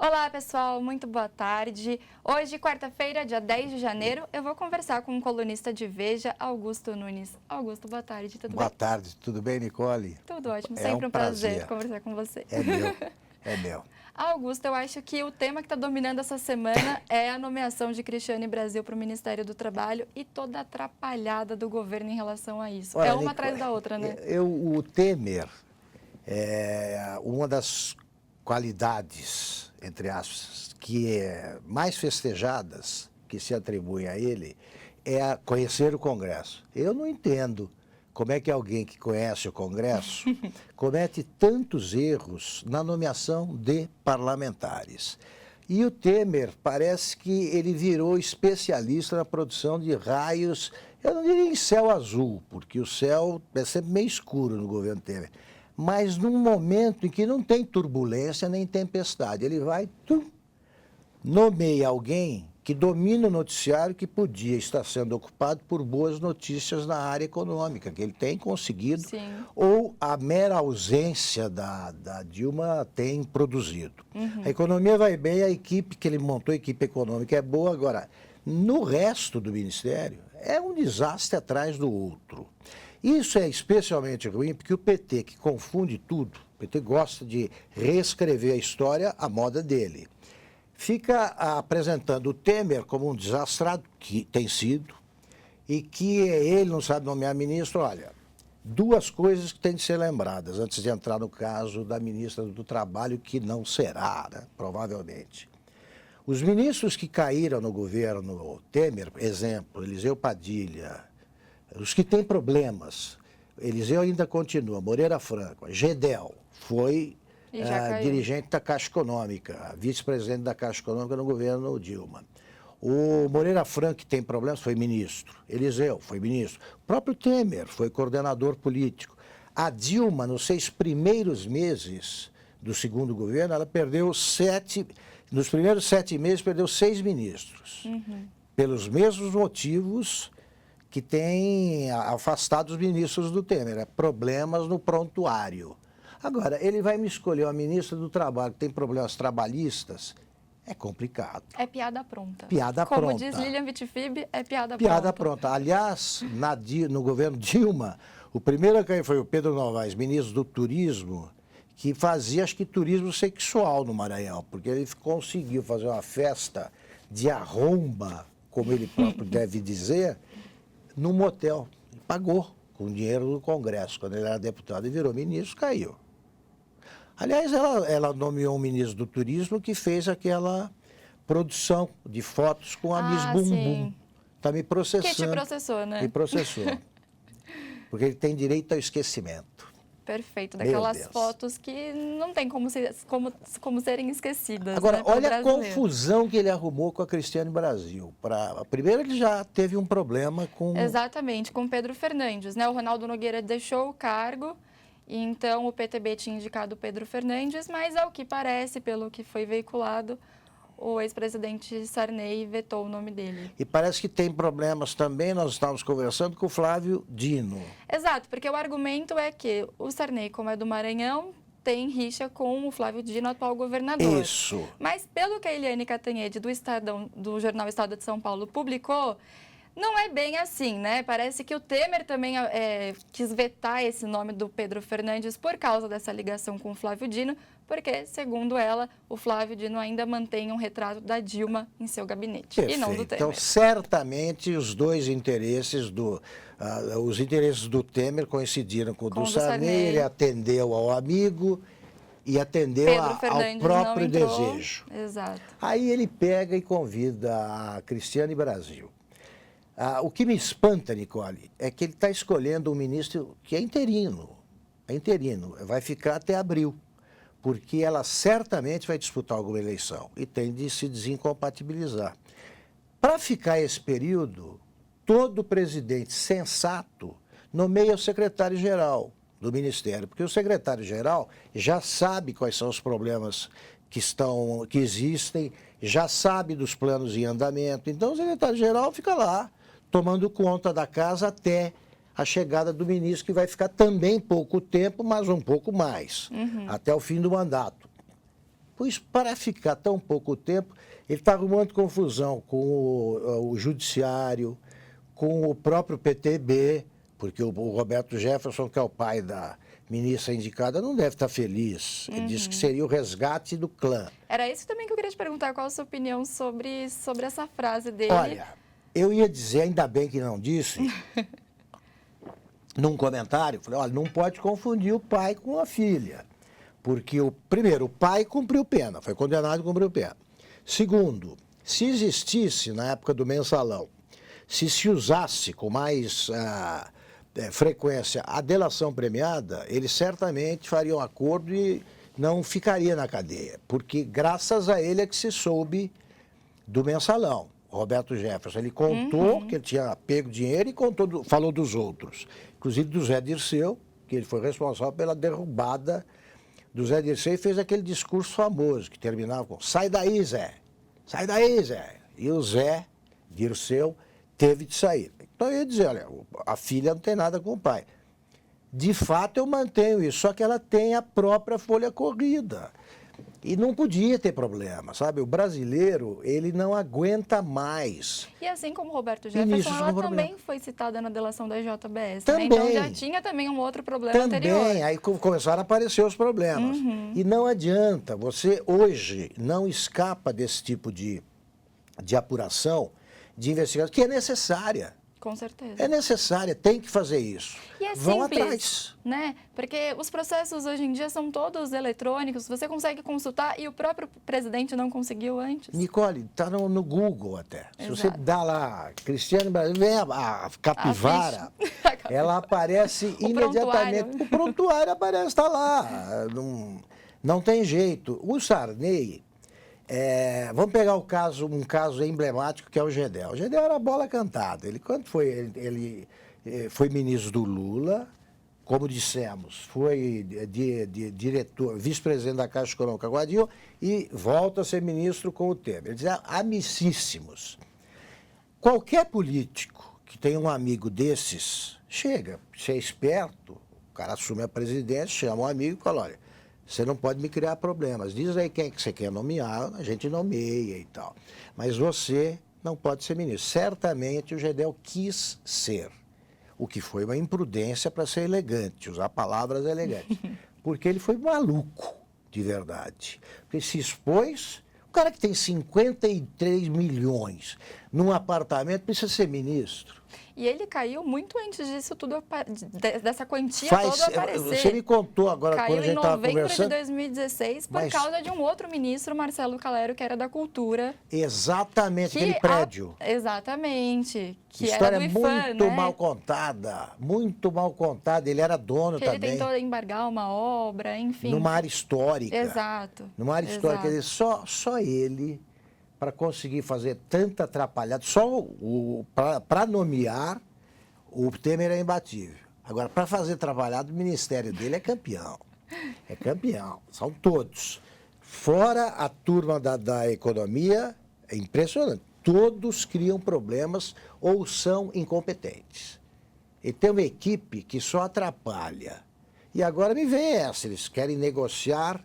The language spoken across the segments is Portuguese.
Olá, pessoal, muito boa tarde. Hoje, quarta-feira, dia 10 de janeiro, eu vou conversar com um colunista de Veja, Augusto Nunes. Augusto, boa tarde, tudo bem? Boa tarde, tudo bem, Nicole? Tudo ótimo, É sempre um um prazer prazer. conversar com você. É meu, é meu. Augusto, eu acho que o tema que está dominando essa semana é a nomeação de Cristiane Brasil para o Ministério do Trabalho e toda a atrapalhada do governo em relação a isso. Olha, É uma Nicole, atrás da outra, né? o Temer, uma das qualidades, entre aspas, que é mais festejadas, que se atribuem a ele, é conhecer o Congresso. Eu não entendo como é que alguém que conhece o Congresso comete tantos erros na nomeação de parlamentares. E o Temer parece que ele virou especialista na produção de raios, eu não diria em céu azul, porque o céu é sempre meio escuro no governo Temer, mas num momento em que não tem turbulência nem tempestade, ele vai, nomeia alguém que domina o noticiário que podia estar sendo ocupado por boas notícias na área econômica, que ele tem conseguido, Sim. ou a mera ausência da Dilma tem produzido. A economia vai bem, a equipe que ele montou, a equipe econômica é boa. Agora, no resto do Ministério, é um desastre atrás do outro. Isso é especialmente ruim porque o PT, que confunde tudo, o PT gosta de reescrever a história à moda dele, fica apresentando o Temer como um desastrado, que tem sido, e que ele não sabe nomear ministro. Olha, duas coisas que têm de ser lembradas antes de entrar no caso da ministra do Trabalho, que não será, né, provavelmente. Os ministros que caíram no governo Temer, exemplo, Eliseu Padilha, os que têm problemas, Eliseu ainda continua, Moreira Franco, Gedel, foi dirigente da Caixa Econômica, vice-presidente da Caixa Econômica no governo Dilma. O Moreira Franco, que tem problemas, foi ministro. Eliseu foi ministro. O próprio Temer foi coordenador político. A Dilma, nos 6 primeiros meses do segundo governo, ela perdeu nos primeiros 7 meses, perdeu 6 ministros. Pelos mesmos motivos que têm afastado os ministros do Temer, problemas no prontuário. Agora, ele vai me escolher uma ministra do Trabalho que tem problemas trabalhistas, é complicado. É piada pronta. Piada Como pronta. diz Lilian Vitfib, é piada Piada pronta. pronta. Aliás, no governo Dilma, o primeiro a cair foi o Pedro Novaes, ministro do Turismo, que fazia, acho que, turismo sexual no Maranhão, porque ele conseguiu fazer uma festa de arromba, como ele próprio deve dizer, num motel. E pagou com dinheiro do Congresso. Quando ele era deputado e virou ministro, caiu. Aliás, ela nomeou um ministro do Turismo que fez aquela produção de fotos com a Miss Bumbum. Está me processando. Que te processou, né? Me processou. Porque ele tem direito ao esquecimento. Perfeito, daquelas fotos que não tem como serem esquecidas. Agora, né, olha a confusão que ele arrumou com a Cristiane Brasil. Primeiro, ele já teve um problema com... Exatamente, com Pedro Fernandes, né? O Ronaldo Nogueira deixou o cargo, e então o PTB tinha indicado o Pedro Fernandes, mas ao que parece, pelo que foi veiculado, o ex-presidente Sarney vetou o nome dele. E parece que tem problemas também, nós estávamos conversando com o Flávio Dino. Exato, porque o argumento é que o Sarney, como é do Maranhão, tem rixa com o Flávio Dino, atual governador. Isso. Mas pelo que a Eliane Cantanhede, do jornal Estado de São Paulo, publicou, não é bem assim, né? Parece que o Temer também quis vetar esse nome do Pedro Fernandes por causa dessa ligação com o Flávio Dino, porque, segundo ela, o Flávio Dino ainda mantém um retrato da Dilma em seu gabinete, Perfeito. e não do Temer. Então, certamente, os dois interesses os interesses do Temer coincidiram com o do Sarney, ele atendeu ao amigo e atendeu ao próprio desejo. Exato. Aí ele pega e convida a Cristiane Brasil. O que me espanta, Nicole, é que ele está escolhendo um ministro que é interino, vai ficar até abril, porque ela certamente vai disputar alguma eleição e tem de se desincompatibilizar. Para ficar esse período, todo presidente sensato nomeia o secretário-geral do Ministério, porque o secretário-geral já sabe quais são os problemas que existem, já sabe dos planos em andamento. Então, o secretário-geral fica lá, tomando conta da casa até a chegada do ministro, que vai ficar também pouco tempo, mas um pouco mais, até o fim do mandato. Pois para ficar tão pouco tempo, ele está arrumando confusão com o Judiciário, com o próprio PTB, porque o Roberto Jefferson, que é o pai da ministra indicada, não deve estar feliz. Ele disse que seria o resgate do clã. Era isso também que eu queria te perguntar, qual a sua opinião sobre essa frase dele. Olha, eu ia dizer, ainda bem que não disse, num comentário, falei, olha, não pode confundir o pai com a filha. Porque, primeiro, o pai cumpriu pena, foi condenado e cumpriu pena. Segundo, se existisse, na época do mensalão, se usasse com mais frequência a delação premiada, eles certamente fariam acordo e não ficaria na cadeia. Porque, graças a ele, é que se soube do mensalão. Roberto Jefferson, ele contou que ele tinha pego dinheiro e falou dos outros. Inclusive do Zé Dirceu, que ele foi responsável pela derrubada do Zé Dirceu e fez aquele discurso famoso que terminava com sai daí, Zé! Sai daí, Zé! E o Zé Dirceu teve de sair. Então eu ia dizer, olha, a filha não tem nada com o pai. De fato eu mantenho isso, só que ela tem a própria folha corrida. E não podia ter problema, sabe? O brasileiro, ele não aguenta mais. E assim como Roberto Jefferson, ela também foi citada na delação da JBS. Também. Né? Então já tinha também um outro problema anterior. Também, aí começaram a aparecer os problemas. E não adianta, você hoje não escapa desse tipo de apuração, de investigação, que é necessária. Com certeza. É necessária, tem que fazer isso. E é Vão simples, atrás. Né? Porque os processos hoje em dia são todos eletrônicos, você consegue consultar e o próprio presidente não conseguiu antes. Nicole, está no Google até. Se Exato. você dá lá, Cristiane Brasil, vem a capivara, ela aparece imediatamente. Prontuário. O prontuário aparece, está lá. Não tem jeito. O Sarney, vamos pegar um caso emblemático que é o Gedel. O Gedel era bola cantada. Quando ele foi ministro do Lula, como dissemos, foi diretor, vice-presidente da Caixa Econômica com a Dilma e volta a ser ministro com o Temer. Eles eram amicíssimos. Qualquer político que tem um amigo desses, chega, você é esperto, o cara assume a presidência, chama um amigo e fala, olha, você não pode me criar problemas. Diz aí quem é que você quer nomear, a gente nomeia e tal. Mas você não pode ser ministro. Certamente o Gedel quis ser. O que foi uma imprudência para ser elegante, usar palavras elegantes. Porque ele foi maluco, de verdade. Porque se expôs, o cara que tem 53 milhões num apartamento precisa ser ministro. E ele caiu muito antes disso tudo, dessa quantia toda aparecer. Você me contou agora quando a gente estava conversando. Caiu em novembro de 2016 por causa de um outro ministro, Marcelo Calero, que era da Cultura. Exatamente, aquele prédio. Exatamente. Que história era do IFAM, muito né? mal contada, muito mal contada. Ele era dono que também. Ele tentou embargar uma obra, enfim. Numa área histórica. Exato. Numa área histórica. Ele, só ele, para conseguir fazer tanta atrapalhada, para nomear, o Temer é imbatível. Agora, para fazer atrapalhada, o ministério dele é campeão. É campeão. São todos. Fora a turma da economia, é impressionante. Todos criam problemas ou são incompetentes. E tem uma equipe que só atrapalha. E agora me vem essa, eles querem negociar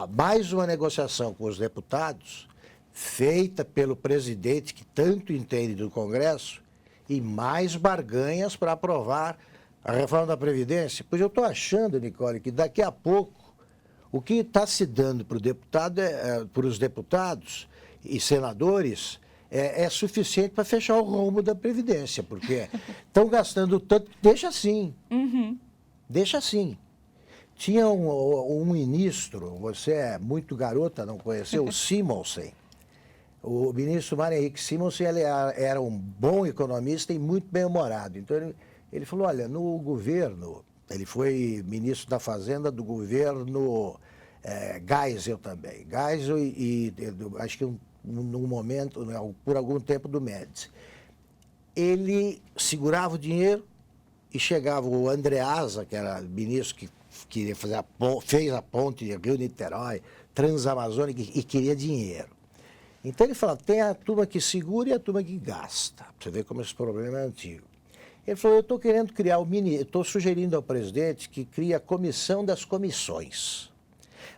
mais uma negociação com os deputados, feita pelo presidente que tanto entende do Congresso, e mais barganhas para aprovar a reforma da Previdência. Pois eu estou achando, Nicole, que daqui a pouco o que está se dando para os deputados e senadores é suficiente para fechar o rombo da Previdência, porque estão gastando tanto. Deixa assim. Deixa assim. Tinha um ministro, você é muito garota, não conheceu, o Simonsen. O ministro Mário Henrique Simonsen, ele era um bom economista e muito bem-humorado. Então, ele falou, olha, no governo, ele foi ministro da Fazenda do governo Geisel também. Geisel e acho que num momento, por algum tempo, do Médici. Ele segurava o dinheiro e chegava o Andreasa, que era ministro que queria fez a ponte de Rio-Niterói, Transamazônica e queria dinheiro. Então ele falava, tem a turma que segura e a turma que gasta. Pra você ver como esse problema é antigo. Ele falou, eu estou querendo criar estou sugerindo ao presidente que crie a comissão das comissões.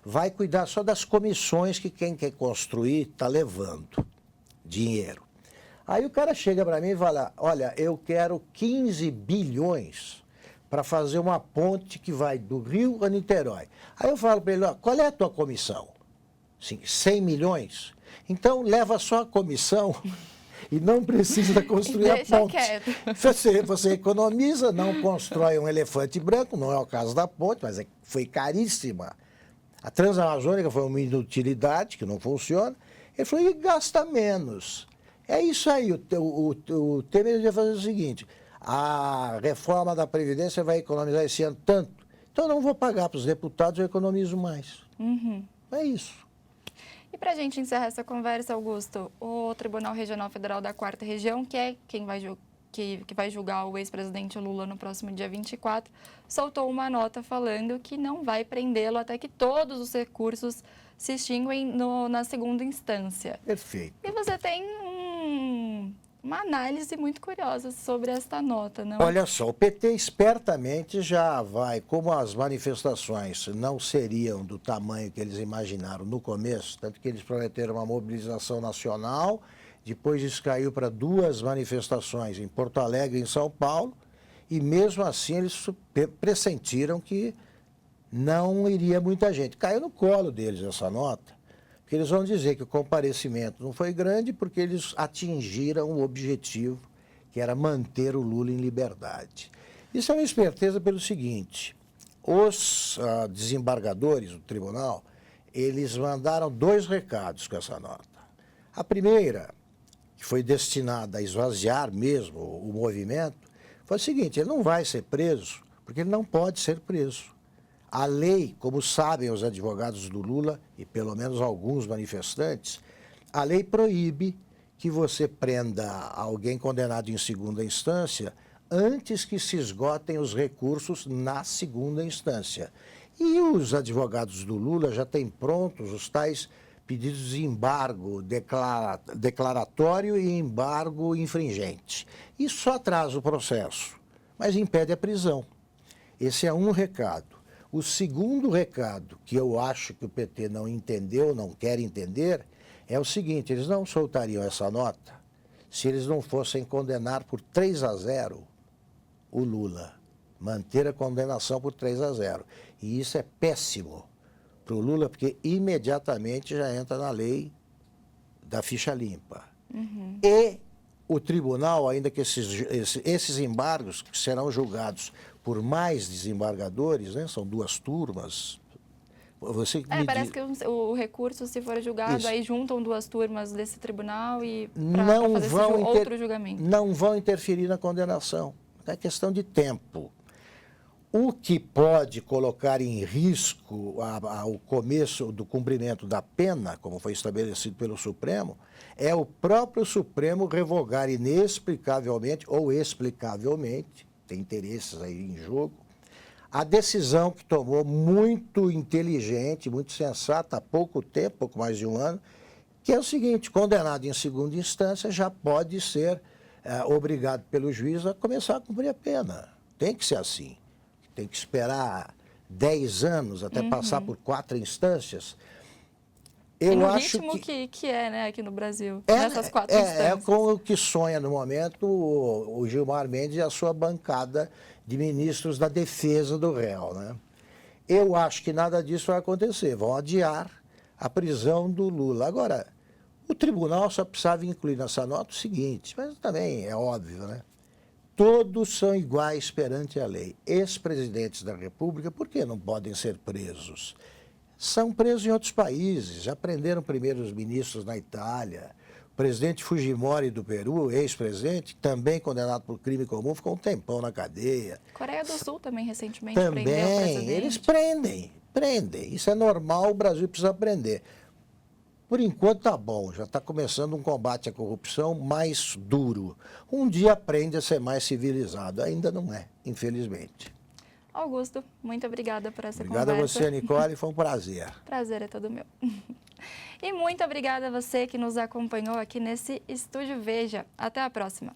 vai cuidar só das comissões que quem quer construir está levando dinheiro. Aí o cara chega para mim e fala, olha, eu quero 15 bilhões para fazer uma ponte que vai do Rio a Niterói. Aí eu falo para ele, ó, qual é a tua comissão? Sim, 100 milhões? Então leva só a comissão e não precisa construir a ponte. Você economiza, não constrói um elefante branco, não é o caso da ponte, mas foi caríssima. A Transamazônica foi uma inutilidade, que não funciona. Ele falou, e gasta menos. É isso aí, o Temer ia fazer o seguinte, a reforma da Previdência vai economizar esse ano tanto, então eu não vou pagar para os deputados, eu economizo mais. É isso. E para a gente encerrar essa conversa, Augusto, o Tribunal Regional Federal da 4ª Região, que é quem vai julgar o ex-presidente Lula no próximo dia 24, soltou uma nota falando que não vai prendê-lo até que todos os recursos se extinguem na segunda instância. Perfeito. E você tem uma análise muito curiosa sobre esta nota, não? Olha só, o PT espertamente já vai, como as manifestações não seriam do tamanho que eles imaginaram no começo, tanto que eles prometeram uma mobilização nacional, depois isso caiu para 2 manifestações em Porto Alegre e em São Paulo, e mesmo assim eles pressentiram que não iria muita gente. Caiu no colo deles essa nota, porque eles vão dizer que o comparecimento não foi grande porque eles atingiram o objetivo, que era manter o Lula em liberdade. Isso é uma esperteza pelo seguinte, os desembargadores do tribunal, eles mandaram 2 recados com essa nota. A primeira, que foi destinada a esvaziar mesmo o movimento, foi o seguinte, ele não vai ser preso, porque ele não pode ser preso. A lei, como sabem os advogados do Lula, e pelo menos alguns manifestantes, a lei proíbe que você prenda alguém condenado em segunda instância antes que se esgotem os recursos na segunda instância. E os advogados do Lula já têm prontos os tais pedidos de embargo declaratório e embargo infringente. Isso só atrasa o processo, mas impede a prisão. Esse é um recado. O segundo recado, que eu acho que o PT não entendeu, não quer entender, é o seguinte, eles não soltariam essa nota se eles não fossem condenar por 3-0 o Lula, manter a condenação por 3-0. E isso é péssimo para o Lula, porque imediatamente já entra na lei da ficha limpa. E o tribunal, ainda que esses embargos que serão julgados por mais desembargadores, né? São 2 turmas. Você parece que o recurso, se for julgado, isso. Aí juntam 2 turmas desse tribunal e para fazer outro julgamento. Não vão interferir na condenação. É questão de tempo. O que pode colocar em risco o começo do cumprimento da pena, como foi estabelecido pelo Supremo, é o próprio Supremo revogar inexplicavelmente ou explicavelmente, tem interesses aí em jogo, a decisão que tomou muito inteligente, muito sensata há pouco tempo, pouco mais de um ano, que é o seguinte, condenado em segunda instância já pode ser obrigado pelo juiz a começar a cumprir a pena. Tem que ser assim. Tem que esperar 10 anos até passar por 4 instâncias. Eu acho ritmo que é, né, aqui no Brasil, nessas 4 instâncias. É com o que sonha no momento o Gilmar Mendes e a sua bancada de ministros da defesa do réu, né? Eu acho que nada disso vai acontecer, vão adiar a prisão do Lula. Agora, o tribunal só precisava incluir nessa nota o seguinte, mas também é óbvio, né? Todos são iguais perante a lei. Ex-presidentes da República, por que não podem ser presos? São presos em outros países, já prenderam primeiros ministros na Itália. O presidente Fujimori do Peru, ex-presidente, também condenado por crime comum, ficou um tempão na cadeia. Coreia do Sul também recentemente prendeu o presidente. Eles prendem. Isso é normal, o Brasil precisa aprender. Por enquanto tá bom, já está começando um combate à corrupção mais duro. Um dia aprende a ser mais civilizado, ainda não é, infelizmente. Augusto, muito obrigada por essa conversa. Obrigado a você, Nicole, foi um prazer. Prazer é todo meu. E muito obrigada a você que nos acompanhou aqui nesse Estúdio Veja. Até a próxima.